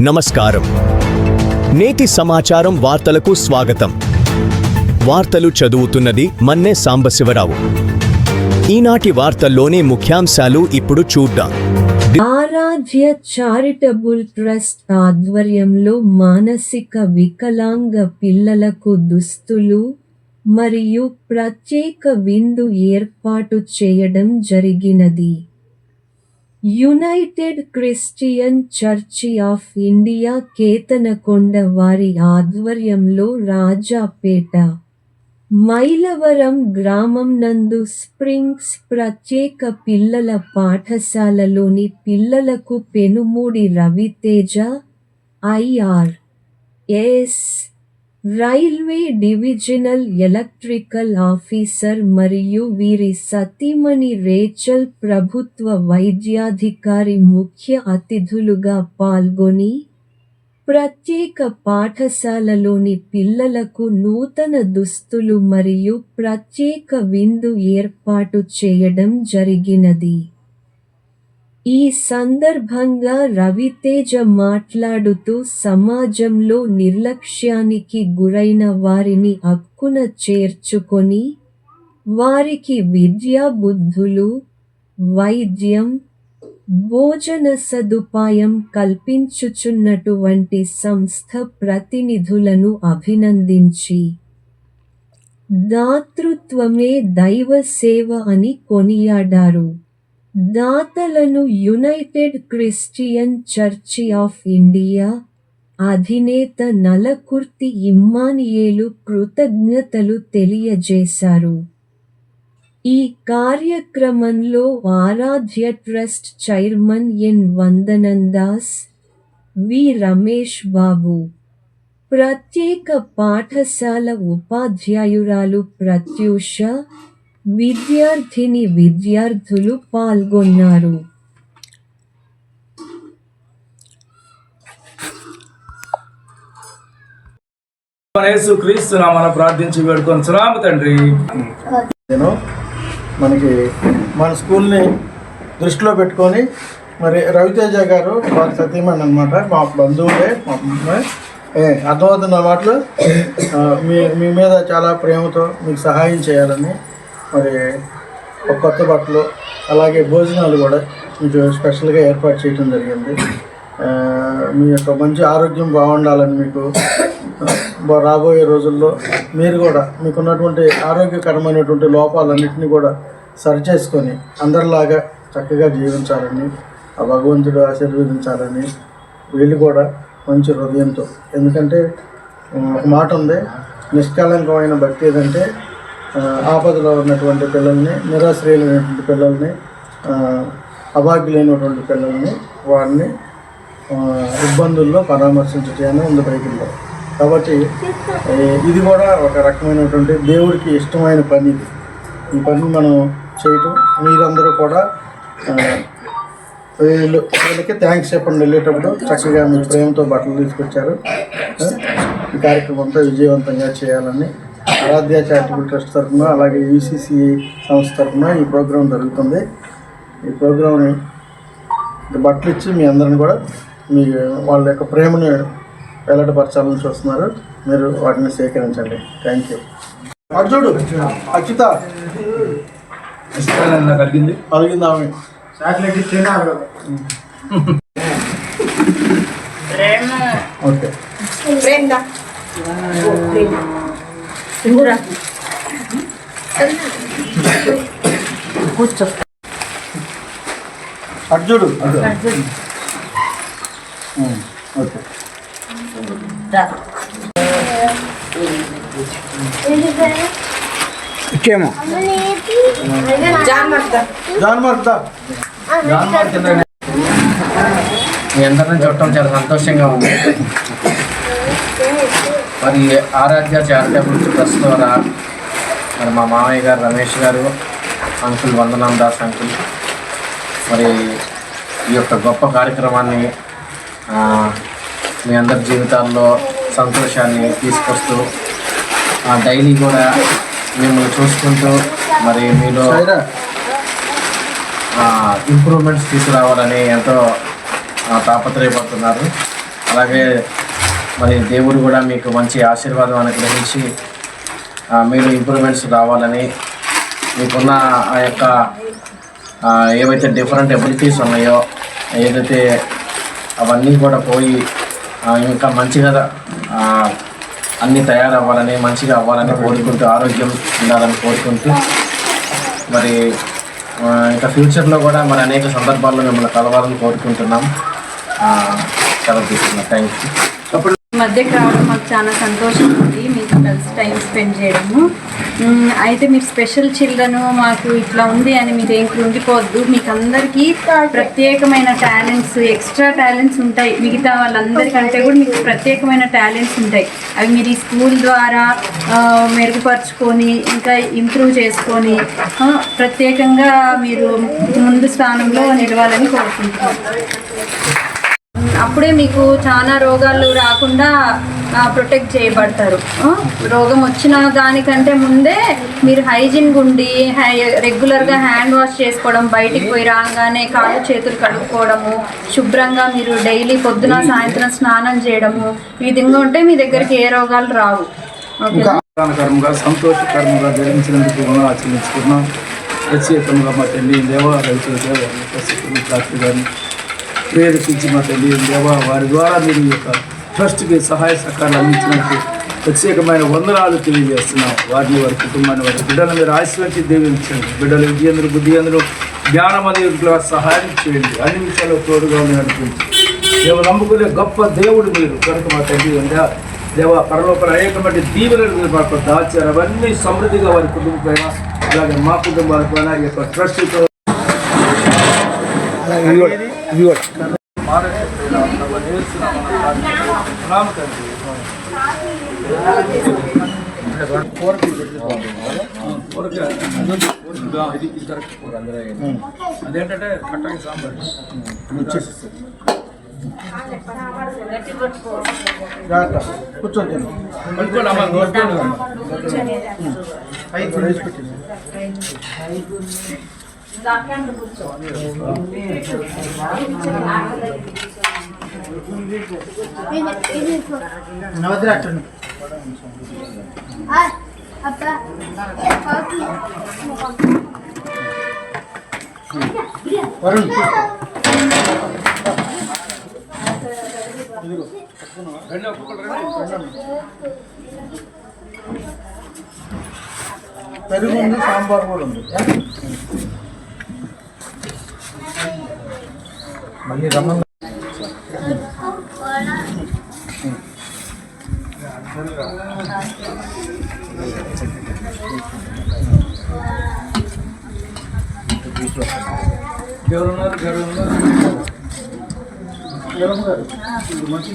నమస్కారం. నేటి సమాచారం వార్తలకు స్వాగతం. వార్తలు చదువుతున్నది మన్నే సాంబశివరావు. ఈనాటి వార్తల్లోని ముఖ్యాంశాలు ఇప్పుడు చూద్దాం. ఆరాధ్య చారిటబుల్ ట్రస్ట్ ఆధ్వర్యంలో మానసిక వికలాంగ పిల్లలకు దుస్తులు మరియు ప్రత్యేక విందు ఏర్పాటు చేయడం జరిగినది. United christian church of India Ketanakonda వారి ఆధ్వర్యంలో రాజాపేట, మైలవరం గ్రామం నందు స్ప్రింగ్స్ ప్రత్యేక పిల్లల పాఠశాలలోని పిల్లలకు Penumudi Raviteja IRS railway divisional electrical officer మరియు వీరి సతీమణి రేచల్ ప్రభుత్వ వైద్యాధికారి ముఖ్య అతిథులుగా పాల్గొని ప్రత్యేక పాఠశాలలోని పిల్లలకు నూతన దుస్తులు మరియు ప్రత్యేక విందు ఏర్పాటు చేయడం జరిగినది. ఈ సందర్భంగా రవితేజ మాట్లాడుతూ సమాజంలో నిర్లక్ష్యానికి గురైన వారిని అక్కున చేర్చుకొని వారికి విద్యా బుద్ధులు, వైద్యం, భోజన సదుపాయం కల్పించుచున్నటువంటి సంస్థ ప్రతినిధులను అభినందించి దాతృత్వమే దైవ సేవ అని కొనియాడారు. దాతలను united christian church of India అధినేత నలకుర్తి ఇమ్మానియేలు కృతజ్ఞతలు తెలియజేశారు. ఈ కార్యక్రమంలో Aaradhya trust chairman N Vandanandas, V Ramesh Babu, ప్రత్యేక పాఠశాల ఉపాధ్యాయురాలు ప్రత్యూష, విద్యార్థులు పాల్గొన్నారు. యేసుక్రీస్తు నామమున ప్రార్థించి వేడుకొనుచున్నాము తండ్రి. నేను మనకి మన స్కూల్ని దృష్టిలో పెట్టుకొని మరి రవితేజ గారు వారి సతీమణి అనమాట, మా బంధువులే, మా అర్థమవుతున్న మాటలు మీ మీద చాలా ప్రేమతో మీకు సహాయం చేయాలని మరి ఒక కొత్త బట్టలు అలాగే భోజనాలు కూడా మీకు స్పెషల్గా ఏర్పాటు చేయడం జరిగింది. మీ యొక్క మంచి ఆరోగ్యం బాగుండాలని మీకు రాబోయే రోజుల్లో మీరు కూడా మీకున్నటువంటి ఆరోగ్యకరమైనటువంటి లోపాలన్నింటినీ కూడా సరిచేసుకొని అందరిలాగా చక్కగా జీవించాలని ఆ భగవంతుడు ఆశీర్వదించాలని వీళ్ళు కూడా మంచి హృదయంతో, ఎందుకంటే ఒక మాట ఉంది, నిష్కలంకమైన భక్తి ఏదంటే ఆపదలో ఉన్నటువంటి పిల్లల్ని, నిరాశ్రయులైనటువంటి పిల్లల్ని, అభాగ్యులైనటువంటి పిల్లల్ని వారిని ఇబ్బందుల్లో పరామర్శించటమే ఉంది బైబిల్లో. కాబట్టి ఇది కూడా ఒక రకమైనటువంటి దేవుడికి ఇష్టమైన పని. ఈ పని మనం చేయటం, మీరందరూ కూడా వీళ్ళకి థ్యాంక్స్ చెప్పండి. వెళ్ళేటప్పుడు చక్కగా మీ ప్రేమతో బట్టలు తీసుకొచ్చారు. ఈ కార్యక్రమం అంతా విజయవంతంగా చేయాలని ఆరాధ్య చారిటబుల్ ట్రస్ట్ తరఫున అలాగే యూసీసీ సంస్థ తరఫున ఈ ప్రోగ్రాం జరుగుతుంది. ఈ ప్రోగ్రాంని బట్టలు ఇచ్చి మీ అందరిని కూడా మీ వాళ్ళ యొక్క ప్రేమను వెల్లడిపరచాలని చూస్తున్నారు. మీరు వాటిని సేకరించండి. Thank you. అర్జుడు అచ్యుత కలిగింది ఆమె ఓకే. కూర్చో అర్జుడు. ఓకే. ఇచ్చేమో మీ అందరిని చూడటం చాలా సంతోషంగా ఉంది. మరి ఆరాధ్య చారిటబుల్ ట్రస్ట్ ద్వారా మరి మా మామయ్య గారు రమేష్ గారు, అంకుల్ వందనందాస్ అంకుల్ మరి ఈ యొక్క గొప్ప కార్యక్రమాన్ని మీ అందరి జీవితాల్లో సంతోషాన్ని తీసుకొస్తూ డైలీ కూడా మిమ్మల్ని చూసుకుంటూ మరి మీలో ఇంప్రూవ్మెంట్స్ తీసుకురావాలని ఎంతో తాపత్రయపడుతున్నారు. అలాగే మరి దేవుడు కూడా మీకు మంచి ఆశీర్వాదం అనుగ్రహించి మీరు ఇంప్రూవ్మెంట్స్ రావాలని, మీకున్న ఆ యొక్క ఏవైతే డిఫరెంట్ ఎబిలిటీస్ ఉన్నాయో ఏదైతే అవన్నీ కూడా పోయి ఇంకా మంచిగా అన్నీ తయారవ్వాలని, మంచిగా అవ్వాలని కోరుకుంటూ, ఆరోగ్యం ఉండాలని కోరుకుంటూ, మరి ఇంకా ఫ్యూచర్లో కూడా మరి అనేక సందర్భాల్లో మిమ్మల్ని కలవాలని కోరుకుంటున్నాం. సెలవు తీసుకున్నాం. Thank you. మధ్యకి రావడం మాకు చాలా సంతోషం ఉంది, మీతో కలిసి టైం స్పెండ్ చేయడము. అయితే మీరు స్పెషల్ చిల్డ్రన్ మాకు ఇట్లా ఉంది అని మీరు ఏం కృంగిపోవద్దు. మీకు అందరికీ ప్రత్యేకమైన టాలెంట్స్, ఎక్స్ట్రా టాలెంట్స్ ఉంటాయి. మిగతా వాళ్ళందరికంటే కూడా మీకు ప్రత్యేకమైన టాలెంట్స్ ఉంటాయి. అవి మీరు ఈ స్కూల్ ద్వారా మెరుగుపరుచుకొని ఇంకా ఇంప్రూవ్ చేసుకొని ప్రత్యేకంగా మీరు ముందు స్థానంలో నిలవాలని కోరుకుంటున్నాను. అప్పుడే మీకు చాలా రోగాలు రాకుండా ప్రొటెక్ట్ చేయబడతారు. రోగం వచ్చిన దానికంటే ముందే మీరు హైజీన్గా ఉండి రెగ్యులర్గా హ్యాండ్ వాష్ చేసుకోవడం, బయటికి పోయి రాగానే కాళ్ళు చేతులు కడుక్కోవడము, శుభ్రంగా మీరు డైలీ పొద్దున సాయంత్రం స్నానం చేయడము, ఈ విధంగా ఉంటే మీ దగ్గరికి ఏ రోగాలు రావు. కర్మగా సంతోషకరంగా జరిగించినందుకు ఆచరించుకున్నాం. ప్రత్యేకంగా మా తల్లి దేవ రైతుల డాక్టర్ గారిని ప్రేరేపించి మా తల్లి దేవ వారి ద్వారా మీరు ఈ యొక్క ట్రస్ట్కి సహాయ సహకారాలు అందించినందుకు ప్రత్యేకమైన వందనాలు తెలియజేస్తున్నాం. వారిని, వారి కుటుంబాన్ని, వారి బిడ్డలను మీరు ఆశీర్వదించి దీవించండి. బిడ్డలు విద్యందులు, బుద్ధి అందులో, జ్ఞానమందులో సహాయం చేయండి. అన్ని విషయాల్లో తోడుగా నడిపించి దేవ నమ్ముకునే గొప్ప దేవుడు మీరు కనుక మా తల్లి దేవ పరలోపల అనేకమైన దీవెనలు మాకు దాచారు. అవన్నీ సమృద్ధిగా వారి కుటుంబం పైన, అలాగే మా కుటుంబాల పైన ఈ యొక్క ట్రస్ట్తో అదేంటంటే కట్టాకి సాంబార్ కూర్చోండి. పెరుగు ఉంది, సాంబార్ కూడా ఉంది. మళ్ళీ రమ్మని ఎవరున్నారు మంచి